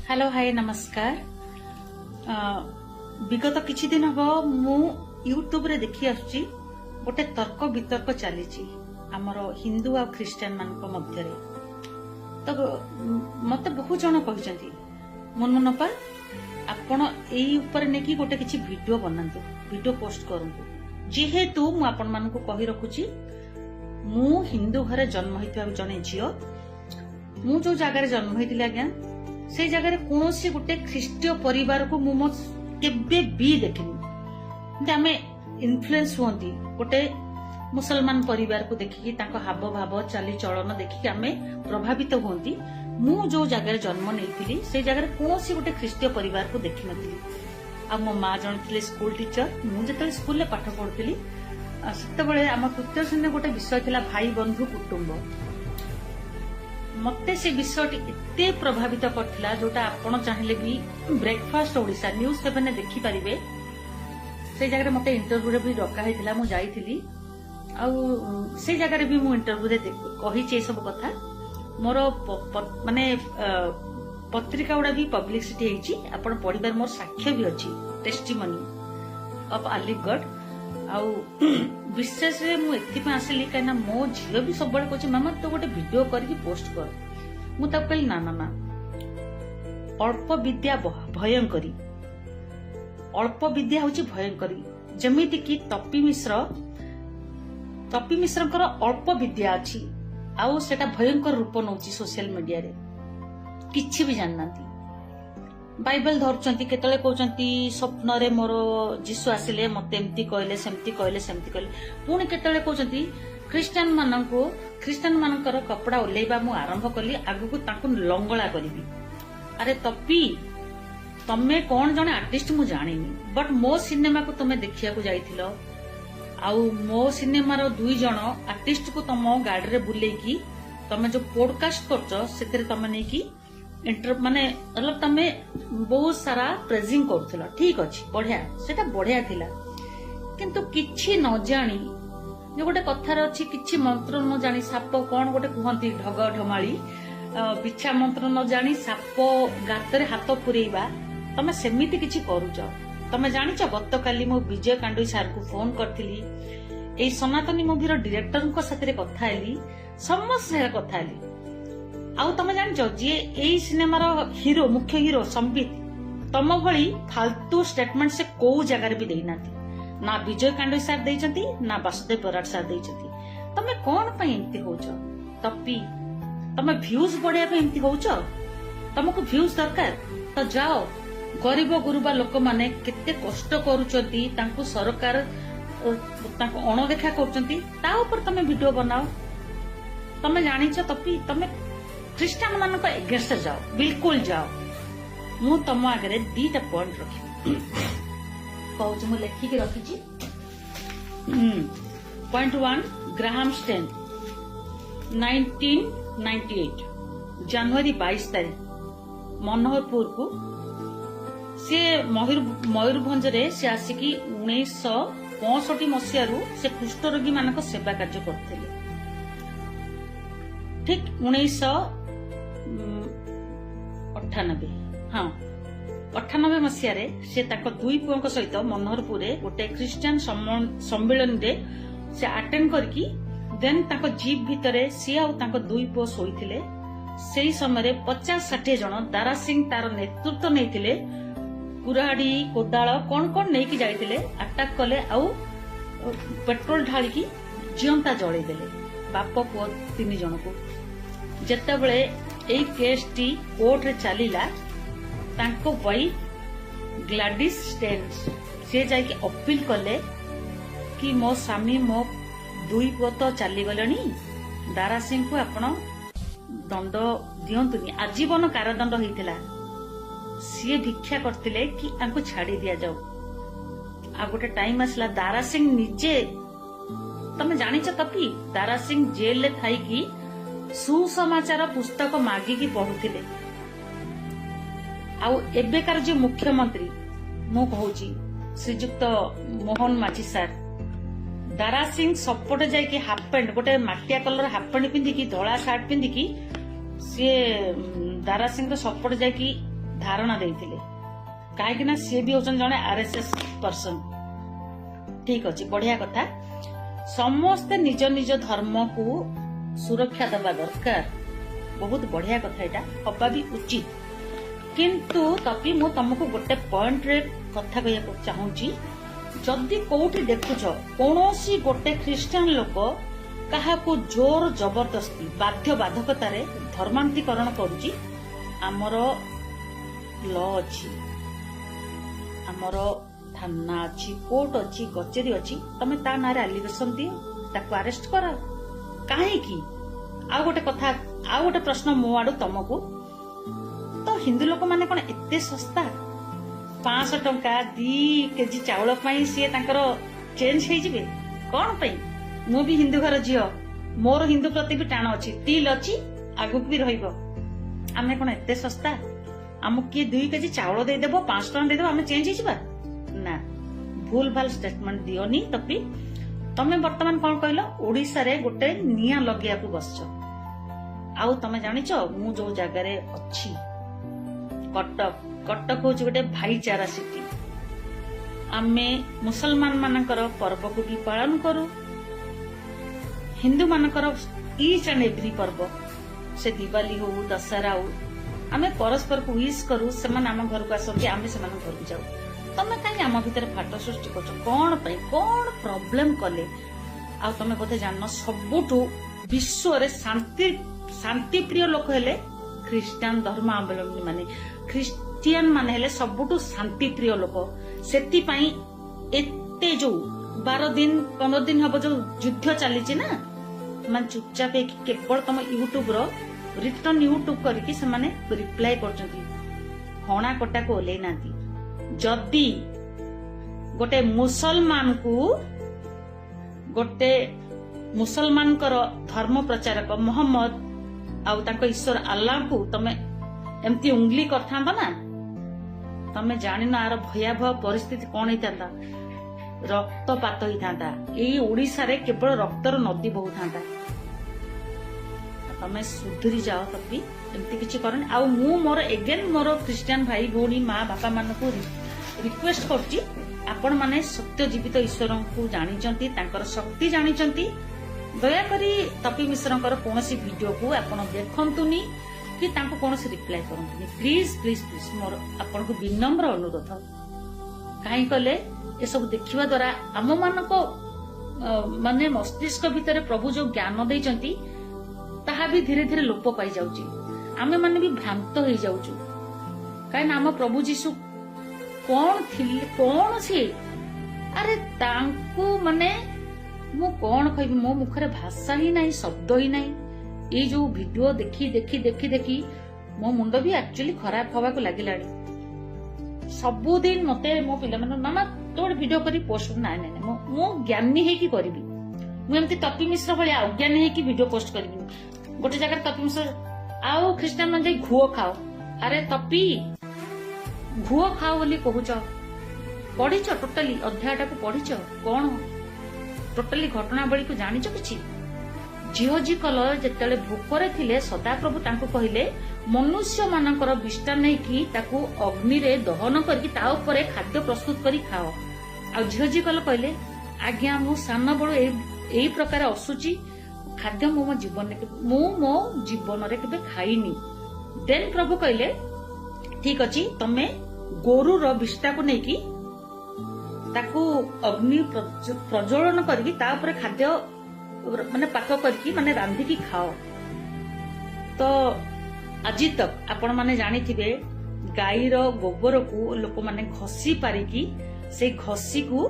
Hello hi नमस्कार। विगत किछि दिन हम मु यूट्यूब रे देखि आछी गोटे तर्क वितर्क चली आमर हिंदू आ ख्रिस्टियन मान मध्य तो मत बहुत जन कहते मुनमुनपा आपण एई ऊपर नेकी गोटे किछि वीडियो बनातु वीडियो पोस्ट करंतु जेहेतु मु आपण मानकु कहि रखुची मु हिंदू घरे जन्म होइतिबा जने झियो मु जो जगह जन्म होइतिले आज्ञा से जगह कौन गोटे ख्रीष्टीय परिवार को केबे भी देखनी आम इन्फ्लुएंस हुंती गोटे मुसलमान परिवार को देखिकी हाव भाव चाली चलन देखिकी आम प्रभावित हुंती मु जो जगह जन्म नहीं से जगह कौन गोटे ख्रीष्टीय परिवार को देखी नी आ मो माँ जन थे स्कूल टीचर मुझे स्कूल पाठ पढ़ुली से आम तृतीय श्रेणी गोटे विषय थिला भाई बंधु कुटुंब मते से विषयटी एते प्रभावित करथिला जोटा आपण चाहिले भी ब्रेकफास्ट ओडिशा न्यूज 7 ने देखि परिबे से जगह मते इंटरव्यू रे भी डका हेतिला मु जाईथिली आ से जगह रे भी मु इंटरव्यू रे कहि छै सब कथा मोर माने पत्रिका उडा भी पब्लिसिटी हेछि आपण पढिबार मोर साक्ष्य भी अछि टेस्टिमनी ऑफ अलीगढ़ आउ विशेष रे मु एथि पे आसिली काना मो झियो भी सब बळे कहछि मामा तो गोटे वीडियो करके पोस्ट कर मु त कहली ना ना ना अल्प विद्या भयंकरी अल्प विद्या होछि भयंकरी जेमिति कि तपी मिश्रकर अल्प विद्या अछि आउ सेटा भयंकर रूप नउछि सोशल मीडिया रे किछि भी जाननांती बाइबल धरचंती केतले कहउचंती स्वप्न रे मोर जीसु आसिले मते एम्ति कहले सेम्ति कहले पुणी केतले कहउचंती ख्रिस्टियन मानकर कपड़ा ओलेबा मु आरंभ कली आगु को ताकु लंगळा करबी अरे तपी तमे कोन जने आर्टिस्ट मु जानिनी बट मो सिनेमा को तमे देखिया को जाइथिलो आउ मो सिनेमा रो दुई जण आर्टिस्ट को तम गाडी रे बुलेकी तमे जो पॉडकास्ट करछो सेतरे तमे नै की इंटर माने मतलब तमे बहुत सारा प्रेजिंग करथिला ठीक अछि बढ़िया सेटा बढ़िया थिला किंतु किछि न जानी जे गोटे कथार अछि किछि मंत्र न जानी साप कोन गोटे कहंती ढग ढमाळी बिछा मंत्र न जानी साप गातरे हाथ पुरेइबा तमे सेमिति किछि करूछ तमे जानिछ गत काली मो विजय कांडोई सर को फोन करथिली एई सनातनी मूवी रो डायरेक्टर को साथे कथा हेली समस्त से कथा हेली आउ तमे जानिछ जे एई सिनेमा रो हीरो मुख्य हीरो संबित तम भली फालतू स्टेटमेंट से को जगह भी देइनाती ना विजय कांडोई सर देइचंती ना वासुदेव बराड़ सर देइचंती तमे कोन पई एंती होछ तपी तमे व्यूज बढ़िया पे एंती होछ तमको व्यूज दरकार तो जाओ गरीब गुरुबा लोक माने केते कष्ट करूचंती तांको सरकार तांको अणदेखा करचंती ता ऊपर तमे वीडियो बनाओ तमे जानिछ तपी तमे ख्रिस्टियन मान एगेंस्ट जाओ बिल्कुल जाओ मु तम आगे दीटा पॉइंट रखी कहूँ मु लेखिकी रखी पॉइंट 1 ग्राहम स्टेन 1998 जनवरी 22 तारीख मनोहरपुर को से मयूरभंज रे से आसिकी 1965 मसीह से कुष्ठ रोगी मान सेवा कार्य करते ठीक 98 मसीह से दुई पुओं सहित मनोहरपुर गोटे ख्रिस्टियन सम्मेलन से अटेंड करके देन जीप भितर सी आ दुई पुओ शोइथिले सेही समय 50-60 जन दारा सिंह तार नेतृत्व नहीं कुराड़ी कोदाल कौन कौन नहीं जाइथिले अटैक कले आउ पेट्रोल ढालिकी जियंता जळै देले बाप पुओ 3 जन को जेतेबेले एई केस टी कोर्ट रे चलीला तांको वाइफ ग्लाडिस स्टेन्स से जाके अपील कले कि मो स्वामी मो दुई पुओ तो चली गलेनी दारा सिंह को आपण दंड दियंतुनी आजीवन कारादंड होइतिला सी भिक्षा करतिले कि आंको छाड़ी दिया जाओ आ गोटे टाइम आसला दारा सिंह निजे तमे जानिछ तपी दारा सिंह जेल ले थाई कि सुसमाचार पुस्तक मागिकी पढ़ुथिले आउ एबेकार जो मुख्यमंत्री मु कहूची श्रीजुक्त मोहन माझी सर दारा सिंह सपोर्ट जाइए हाफ पैंट गोटे माटिया कलर हाफ पैंट पिंधिकी धला सार्ट पिंधिकी सी दारा सिंह सपोर्ट जाइए धारणा देइथिले कहीं सी भी होचन जने आरएसएस पर्सन। ठीक अच्छे बढ़िया कथा समस्ते निज निज धर्म को सुरक्षा देवा दरकार बहुत बढ़िया कथा एटा हवा भी उचित किंतु तपी मु तुमको गोटे पॉइंट रे कथा कहया चाहूची जदि कोठी देखुछ कोनोसी गोटे ख्रिस्टियन लोक काहाको जोर जबरदस्ती बाध्य बाधकतार धर्मांतरीकरण करुची आमर लॉ अच्छी आमर थाना अच्छी कोर्ट अच्छी कचेरी अच्छी तमे ता नारे एलिगेशन दियो ताको अरेस्ट करा काहेकी आ गोटे कथा आ गोटे प्रश्न मो आडू तुमको तो हिंदू लोक माने कोन एते सस्ता 500 टंका 2 केजी चाउल पाई सी तांकर चेंज हो जिवे कौन पाई मु भी हिंदू घर झियो मोर हिंदू प्रति भी टाण अच्छी तिल अच्छी आगुक भी रहिबो आमे कोन एते सस्ता आमु किए 2 केजी चाउल दे देबो 5 टंका दे देबो आमे चेंज हो जिबा ना भूल भाल स्टेटमेंट दियोनी तपी तमे वर्तमान कोन कहलो ओडिसा रे गोटे निया लगिया को बसछ आउ तमे जानिछ मु जो जगह रे अछि कटक कटक हूँ गोटे भाईचारा सिटी आमे मुसलमान मानकर पर्व को भी पालन करू हिंदू मानकर ईच एंड एवरी पर्व से दिवाली हो दशहरा हो आमे परस्पर को विश करू से आम घर को आसती आमे से घर को जाऊ तमे कहीं आम भीतर फाट सृष्टि कर कौन प्रॉब्लम कले आ तमे बोधे जान सबुठू विश्व रे शांति प्रिय लोक हेले ख्रिस्टियन धर्मावलंबी माने ख्रिस्टियन माने हेले सबुठू शांति प्रिय लोक सेति पई एते जो 12 दिन 15 दिन हबो जो युद्ध चली ना मान चुपचाप केवल तुम यूट्यूब रो रिटर्न यूट्यूब करके से माने रिप्लाई करचंती हणा कटा को ओले नांती जदी गोटे मुसलमान को गोटे मुसलमान धर्म प्रचारक मोहम्मद आउ ताको ईश्वर अल्लाह को तमे एमती उंगली करथांदा ना तमे जानि ना आर भयावह परिस्थिति कोन हितांदा रक्तपात हितांदा एई ओडिसा रे केवल रक्तर नदी बहुथांदा तमे सुधरी जाओ तभी एमती किछि करन आउ मु मोर एगेन मोर क्रिश्चियन भाई भौणी माँ बापा मान को रिक्वेस्ट करछि आपण माने सत्य जीवित ईश्वर को जानिचंती तांकर शक्ति जानिचंती दया करी तपी मिश्र कौनसी वीडियो को आपण देखंतुनी कि तांको कौनसी रिप्लाई करंतुनी प्लीज प्लीज प्लीज मोर आपण को विनम्र अनुरोध काहे कले ए सब देखिबा द्वारा आम मानको माने मस्तिष्क भितर प्रभु जो ज्ञान दैचंती ताहा भी धीरे धीरे लोप पाई जाउची आमे माने भी भ्रांत होई जाउचु काहे ना हम प्रभु जीसु कौन थिले कौन से अरे तांको माने मु कौन कहबी मो मुखरे भाषा ही नहीं शब्द ही नहीं ये जो वीडियो देखी देखी देखी देखी मो मुंड भी एक्चुअली खराब हवा को लागिलानी सबुदिन मते मो पिला माने मामा तोड़ वीडियो करी पोस्ट ना ना मो ज्ञानी है कि करबी मु एमती तपी मिश्र भलिया अज्ञानी है कि वीडियो पोस्ट करबी गोटे जगह तपी मिश्र आउ ख्रिस्टियन मन जाई घुओ खाओ अरे तपी घुओ खाओ बोली कहूच पढ़ीच टोटाली अध्यायटा को पढ़ीच कौन टोटाली घटनावली को जानिच किछि झिओजी कलर जेतेले भोकरे थिले सदाप्रभु तांको कहिले मनुष्य मानकर विष्टा नै कि ताकू अग्नि रे दहन करके ता ऊपर खाद्य प्रस्तुत करी खाओ आ झिओजी कलर कहले आज्ञा मु सान बड़ एई प्रकार असुची खाद्य मो जीवन रे केबे खाइनी देन प्रभु कहले ठीक अछि तमे गोरु रो विष्टा को नै कि ताकू अग्नि प्रज्वलन करके ता ऊपर खाद्य माने पाक करके माने रांधी की खाओ तो आज तक आपण माने जानी थिबे गाईर गोबर को लोक माने घसी पारिकी से घसी को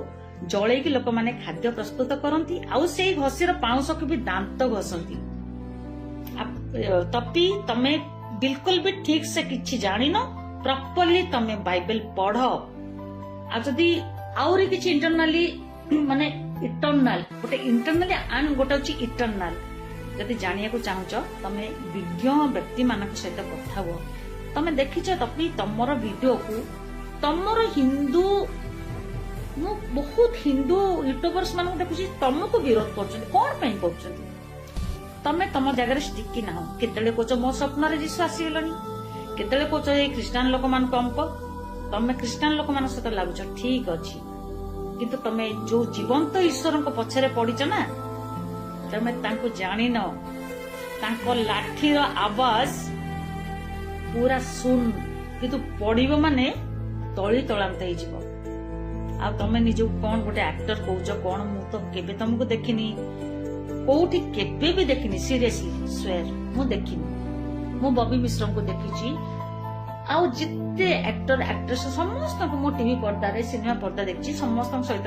जळे की लोक माने खाद्य प्रस्तुत करंती आउ से घसी रो पाउस को भी दांत घसंती तपी तमे बिल्कुल भी ठीक से किछि जानि न प्रॉपर्ली तमे बाइबल पढ़ आ जदी आउरी किछि इंटरनली माने इटर्नल गोटे इंटरनली आन गोटे अछि इटर्नल जदि जानिया को चाहूच तमे विज्ञ व्यक्ति मानक सहित कथा हो तमे देखिछ तपी तमर वीडियो को तमर हिंदू मु बहुत हिंदू यूट्यूबर्स मानक देखुछि तमको विरोध करछन कोन पई करछन तमे तम जगह स्टिकी ना हो केतले कोच मो स्वप्न रे जीसु आसी गेलनी केतले कौच ये ख्रीष्टान लोक मान अंक तमें ख्रीष्टान लोक मान सहित लागुच ठीक अच्छी किंतु तमें जो जीवंत ईश्वर को पछरे पड़ीच ना तमें तांको जानी न तांको लाठीर आवाज पूरा सुन किंतु पड़िबो माने तली तलांत हो जिवो आ तमें निजो कौन गोटे एक्टर कहूच कौन मु तो केबे तुमको देखिनी कोठी केबे भी देखिनी सीरियसली स्वेर मु देखिनी मु बॉबी मिश्रा को देखी आउ जिते एक्टर एक्ट्रेस समस्त को मो टीवी पर्दा रे सिनेमा पर्दा देखी समस्त सहित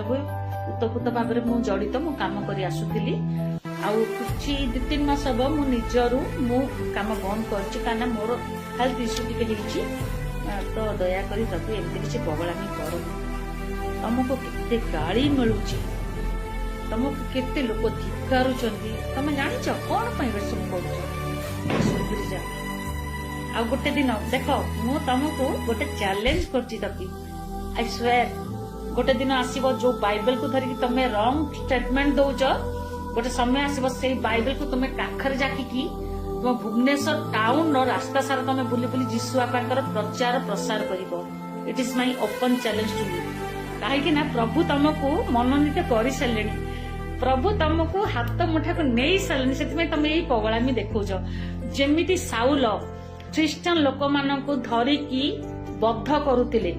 उतपुत भाव में मु जड़ित मु काम करी आसुथिली आउ किछि 2-3 मास हम मु निजरू मु काम बंद करछि काना मोर हेल्थ इश्यू टिके हिची तो दया करी ताकू एमती किछि पगलामी करो तुमको केते गाली मिलुछि तुमको केते लोक धिक्कारुचंती तमे जानिଛ कोन पई बेसम करूछ सुधरी जा आ गोटे दिन देख मु तुमको गोटे चैलेंज करछि तकी आई स्वेयर गोटे दिन आसीबो जो बाइबल को धरि तमे रॉन्ग स्टेटमेंट दउछ गोटे समय आसीबो सेही बाइबल को तमे काखर जाकी की तुम भुवनेश्वर टाउन और रास्ता सारा तुम बुली बुली जीशु आपांकर प्रचार प्रसार करिवो it is my open challenge to you काहे ना प्रभु तुमको मनोनीत कर सारे प्रभु तुमको हाथ मुठा को नहीं सारे से तुम यही पगलामी देखौछ जेमिति साउल ख्रीष्टान लोक मान को धरिकी बद्ध करुथिले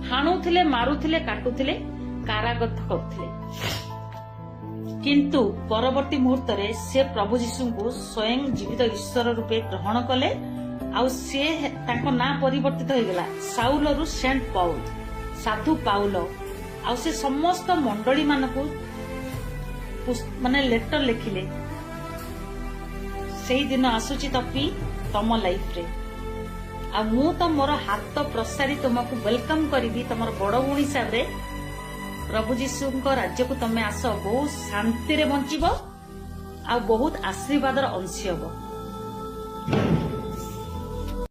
हाणुथिले मारुथिले काटुथिले कारागत करुथिले किंतु परवर्ती मुहूर्त रे से प्रभु यीशु को स्वयं जीवित ईश्वर रूपे ग्रहण कले आउ से तांको ना परिवर्तित हो गला साउल रु सेंट पाउल साधु पाउल आउ से समस्त मंडली मान को माने लेटर लिखिले सेही दिन आसुची तपी तम लाइफ रे आ मु तो मोर हाथ प्रसारी तुमको वेलकम करी तुम बड़ भूणी हिसाब रे प्रभु जीशु राज्य को तमे आस बहुत शांति रे बंचिबो आ बहुत आशीर्वाद अंश हबो।